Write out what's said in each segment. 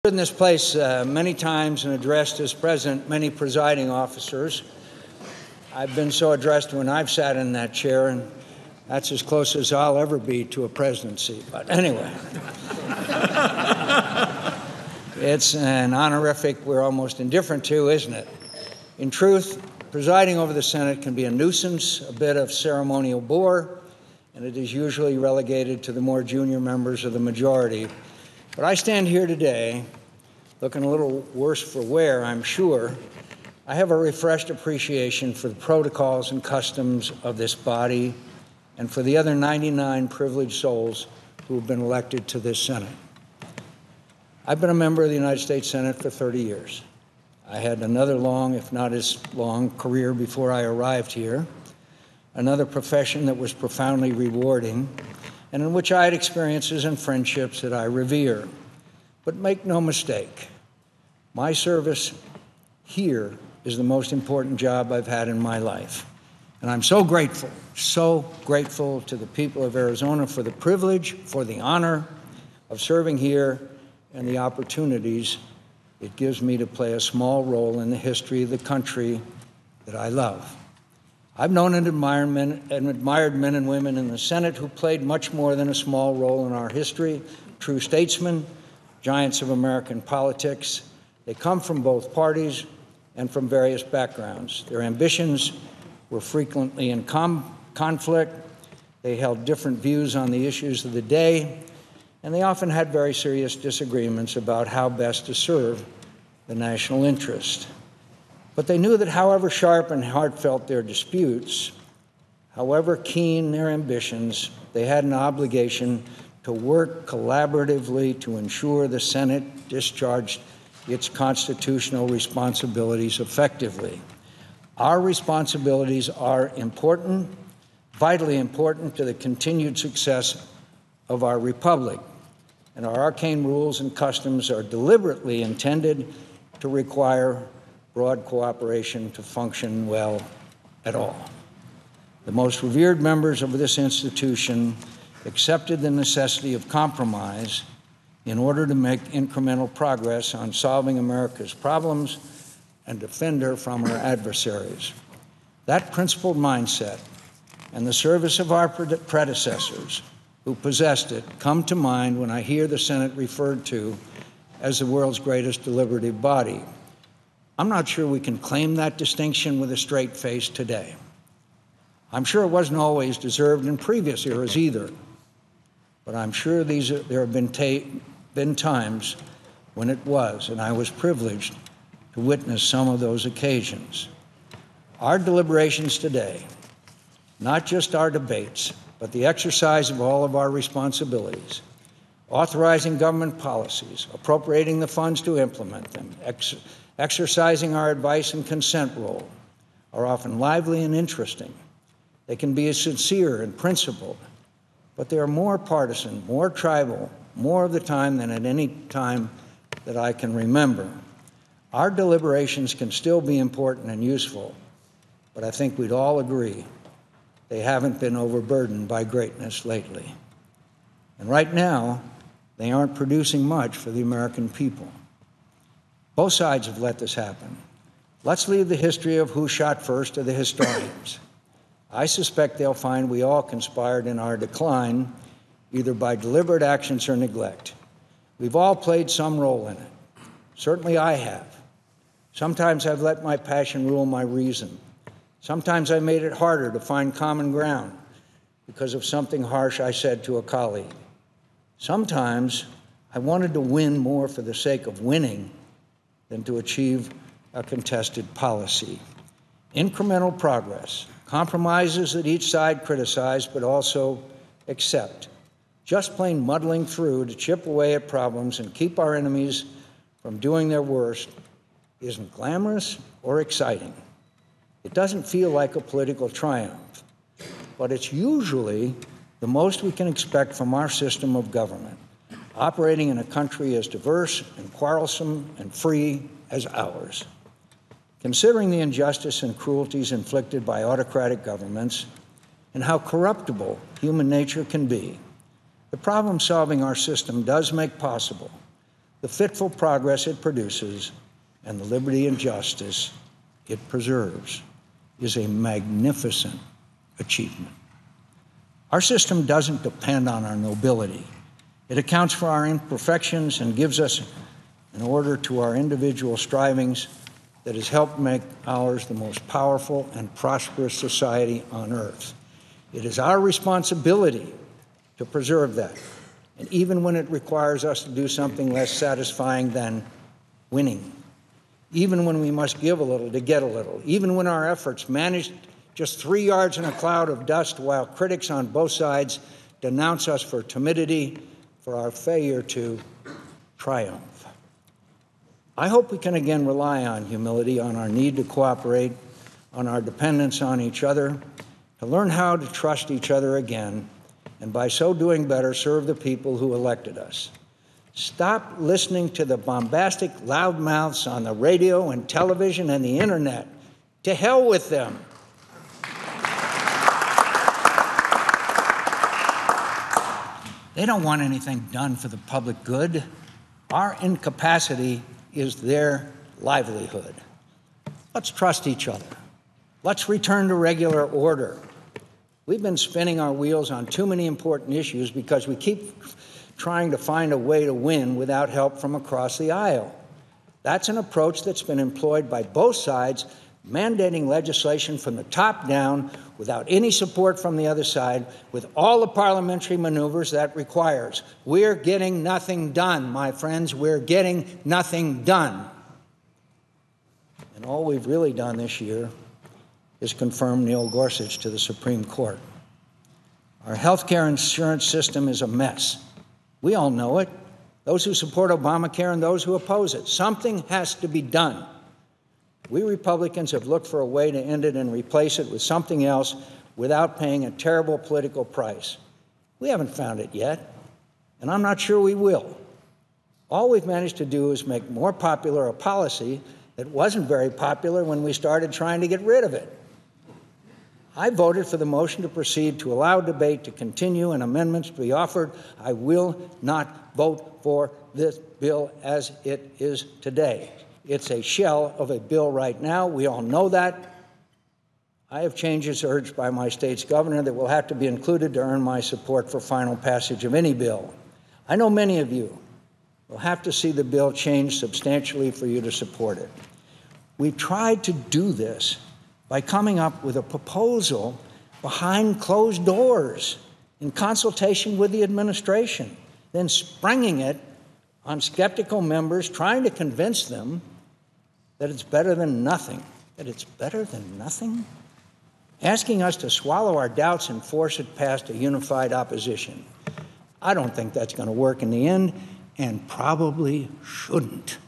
In this place many times and addressed as president many presiding officers. I've been so addressed when I've sat in that chair, and that's as close as I'll ever be to a presidency. But anyway, it's an honorific we're almost indifferent to, isn't it? In truth, presiding over the Senate can be a nuisance, a bit of ceremonial bore, and it is usually relegated to the more junior members of the majority. But I stand here today, looking a little worse for wear, I'm sure. I have a refreshed appreciation for the protocols and customs of this body and for the other 99 privileged souls who have been elected to this Senate. I've been a member of the United States Senate for 30 years. I had another long, if not as long, career before I arrived here, another profession that was profoundly rewarding, and in which I had experiences and friendships that I revere. But make no mistake, my service here is the most important job I've had in my life. And I'm so grateful to the people of Arizona for the privilege, for the honor of serving here and the opportunities it gives me to play a small role in the history of the country that I love. I've known and admired men and women in the Senate who played much more than a small role in our history, true statesmen, giants of American politics. They come from both parties and from various backgrounds. Their ambitions were frequently in conflict. They held different views on the issues of the day, and they often had very serious disagreements about how best to serve the national interest. But they knew that however sharp and heartfelt their disputes, however keen their ambitions, they had an obligation to work collaboratively to ensure the Senate discharged its constitutional responsibilities effectively. Our responsibilities are important, vitally important to the continued success of our republic, and our arcane rules and customs are deliberately intended to require broad cooperation to function well at all. The most revered members of this institution accepted the necessity of compromise in order to make incremental progress on solving America's problems and defend her from her adversaries. That principled mindset and the service of our predecessors who possessed it come to mind when I hear the Senate referred to as the world's greatest deliberative body. I'm not sure we can claim that distinction with a straight face today. I'm sure it wasn't always deserved in previous eras either, but I'm sure there have been times when it was, and I was privileged to witness some of those occasions. Our deliberations today, not just our debates, but the exercise of all of our responsibilities, authorizing government policies, appropriating the funds to implement them, exercising our advice and consent role, are often lively and interesting. They can be sincere and principled, but they are more partisan, more tribal, more of the time than at any time that I can remember. Our deliberations can still be important and useful, but I think we'd all agree they haven't been overburdened by greatness lately. And right now, they aren't producing much for the American people. Both sides have let this happen. Let's leave the history of who shot first to the historians. I suspect they'll find we all conspired in our decline, either by deliberate actions or neglect. We've all played some role in it. Certainly I have. Sometimes I've let my passion rule my reason. Sometimes I made it harder to find common ground because of something harsh I said to a colleague. Sometimes I wanted to win more for the sake of winning than to achieve a contested policy. Incremental progress, compromises that each side criticized but also accept, just plain muddling through to chip away at problems and keep our enemies from doing their worst, isn't glamorous or exciting. It doesn't feel like a political triumph, but it's usually the most we can expect from our system of government, operating in a country as diverse and quarrelsome and free as ours. Considering the injustice and cruelties inflicted by autocratic governments and how corruptible human nature can be, the problem-solving our system does make possible the fitful progress it produces, and the liberty and justice it preserves is a magnificent achievement. Our system doesn't depend on our nobility. It accounts for our imperfections and gives us an order to our individual strivings that has helped make ours the most powerful and prosperous society on earth. It is our responsibility to preserve that, and even when it requires us to do something less satisfying than winning, even when we must give a little to get a little, even when our efforts manage just 3 yards in a cloud of dust while critics on both sides denounce us for timidity, for our failure to triumph. I hope we can again rely on humility, on our need to cooperate, on our dependence on each other, to learn how to trust each other again, and by so doing better, serve the people who elected us. Stop listening to the bombastic loudmouths on the radio and television and the internet. To hell with them. They don't want anything done for the public good. Our incapacity is their livelihood. Let's trust each other. Let's return to regular order. We've been spinning our wheels on too many important issues because we keep trying to find a way to win without help from across the aisle. That's an approach that's been employed by both sides, mandating legislation from the top down without any support from the other side, with all the parliamentary maneuvers that requires. We're getting nothing done, my friends. We're getting nothing done. And all we've really done this year is confirm Neil Gorsuch to the Supreme Court. Our health care insurance system is a mess. We all know it, those who support Obamacare and those who oppose it. Something has to be done. We Republicans have looked for a way to end it and replace it with something else without paying a terrible political price. We haven't found it yet, and I'm not sure we will. All we've managed to do is make more popular a policy that wasn't very popular when we started trying to get rid of it. I voted for the motion to proceed to allow debate to continue and amendments to be offered. I will not vote for this bill as it is today. It's a shell of a bill right now. We all know that. I have changes urged by my state's governor that will have to be included to earn my support for final passage of any bill. I know many of you will have to see the bill change substantially for you to support it. We tried to do this by coming up with a proposal behind closed doors in consultation with the administration, then springing it on skeptical members, trying to convince them that it's better than nothing. That it's better than nothing? Asking us to swallow our doubts and force it past a unified opposition. I don't think that's going to work in the end, and probably shouldn't.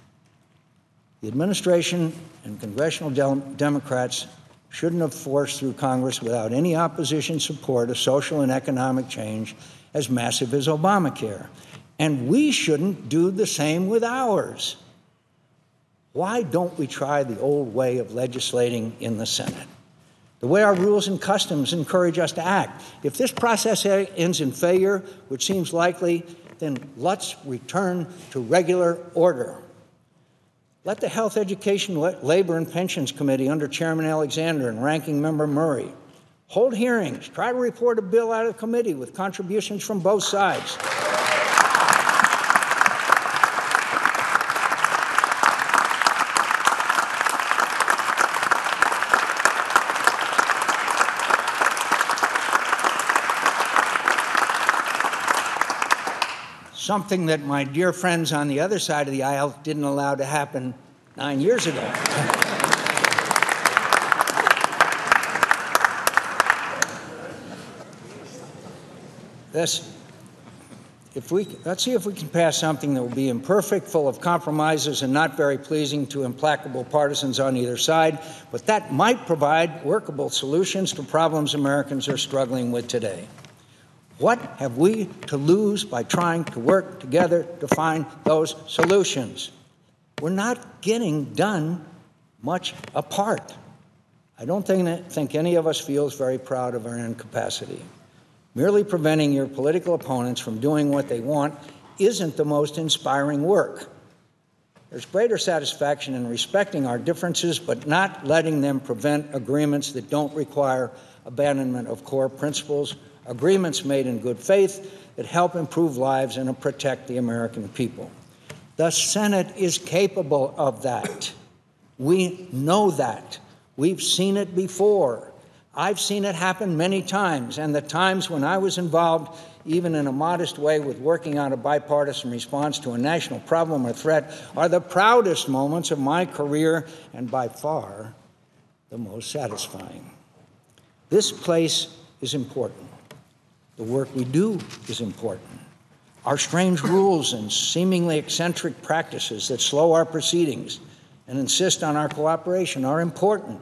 The administration and congressional Democrats shouldn't have forced through Congress without any opposition support a social and economic change as massive as Obamacare. And we shouldn't do the same with ours. Why don't we try the old way of legislating in the Senate? The way our rules and customs encourage us to act. If this process ends in failure, which seems likely, then let's return to regular order. Let the Health, Education, Labor, and Pensions Committee under Chairman Alexander and Ranking Member Murray hold hearings, try to report a bill out of committee with contributions from both sides. Something that my dear friends on the other side of the aisle didn't allow to happen 9 years ago. Let's see if we can pass something that will be imperfect, full of compromises, and not very pleasing to implacable partisans on either side, but that might provide workable solutions to problems Americans are struggling with today. What have we to lose by trying to work together to find those solutions? We're not getting done much apart. I don't think any of us feels very proud of our incapacity. Merely preventing your political opponents from doing what they want isn't the most inspiring work. There's greater satisfaction in respecting our differences, but not letting them prevent agreements that don't require abandonment of core principles, agreements made in good faith that help improve lives and protect the American people. The Senate is capable of that. We know that. We've seen it before. I've seen it happen many times, and the times when I was involved, even in a modest way, with working on a bipartisan response to a national problem or threat, are the proudest moments of my career and by far the most satisfying. This place is important. The work we do is important. Our strange rules and seemingly eccentric practices that slow our proceedings and insist on our cooperation are important.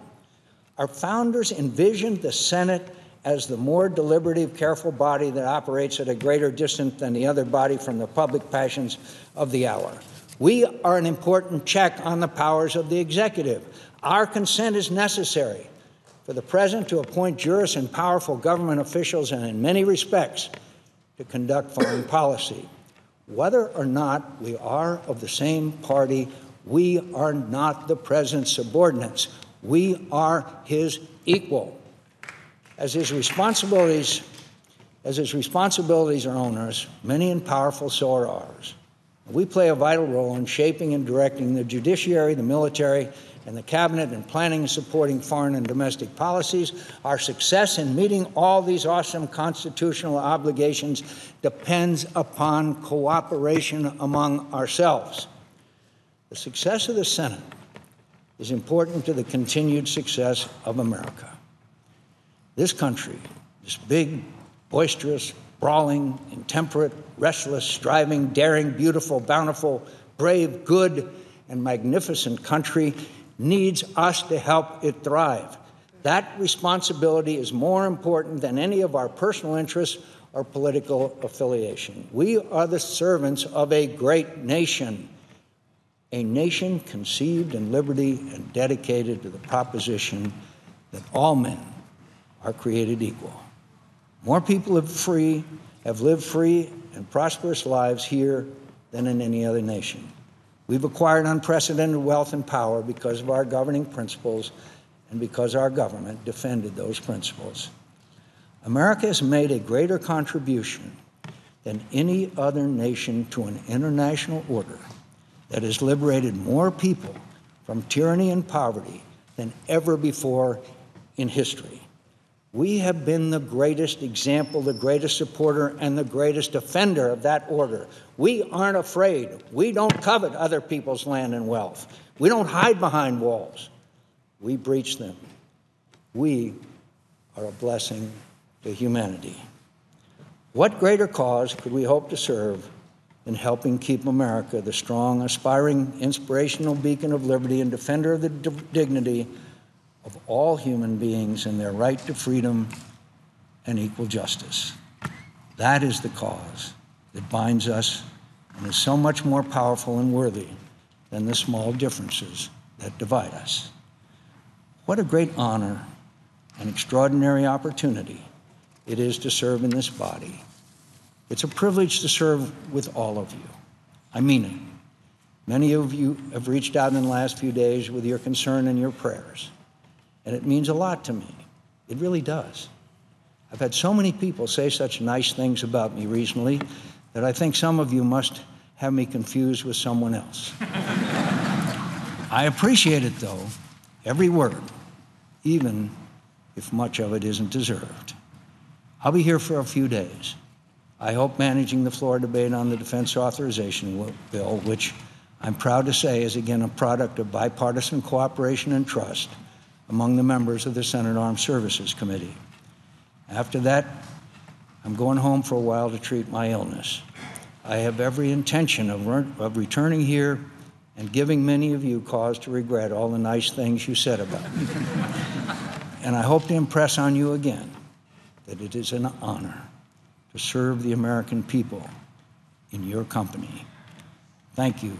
Our founders envisioned the Senate as the more deliberative, careful body that operates at a greater distance than the other body from the public passions of the hour. We are an important check on the powers of the executive. Our consent is necessary for the President to appoint jurists and powerful government officials, and in many respects, to conduct foreign policy. Whether or not we are of the same party, we are not the President's subordinates. We are his equal. As his responsibilities are onerous, many and powerful, so are ours. We play a vital role in shaping and directing the judiciary, the military, and the cabinet in planning and supporting foreign and domestic policies. Our success in meeting all these awesome constitutional obligations depends upon cooperation among ourselves. The success of the Senate is important to the continued success of America. This country, this big, boisterous, brawling, intemperate, restless, striving, daring, beautiful, bountiful, brave, good, and magnificent country needs us to help it thrive. That responsibility is more important than any of our personal interests or political affiliation. We are the servants of a great nation, a nation conceived in liberty and dedicated to the proposition that all men are created equal. More people have lived free and prosperous lives here than in any other nation. We've acquired unprecedented wealth and power because of our governing principles and because our government defended those principles. America has made a greater contribution than any other nation to an international order that has liberated more people from tyranny and poverty than ever before in history. We have been the greatest example, the greatest supporter, and the greatest defender of that order. We aren't afraid. We don't covet other people's land and wealth. We don't hide behind walls. We breach them. We are a blessing to humanity. What greater cause could we hope to serve than helping keep America the strong, aspiring, inspirational beacon of liberty and defender of the dignity of all human beings and their right to freedom and equal justice? That is the cause that binds us and is so much more powerful and worthy than the small differences that divide us. What a great honor and extraordinary opportunity it is to serve in this body. It's a privilege to serve with all of you. I mean it. Many of you have reached out in the last few days with your concern and your prayers. And it means a lot to me. It really does. I've had so many people say such nice things about me recently that I think some of you must have me confused with someone else. I appreciate it, though, every word, even if much of it isn't deserved. I'll be here for a few days. I hope managing the floor debate on the defense authorization bill, which I'm proud to say is again a product of bipartisan cooperation and trust among the members of the Senate Armed Services Committee. After that, I'm going home for a while to treat my illness. I have every intention of returning here and giving many of you cause to regret all the nice things you said about me. And I hope to impress on you again that it is an honor to serve the American people in your company. Thank you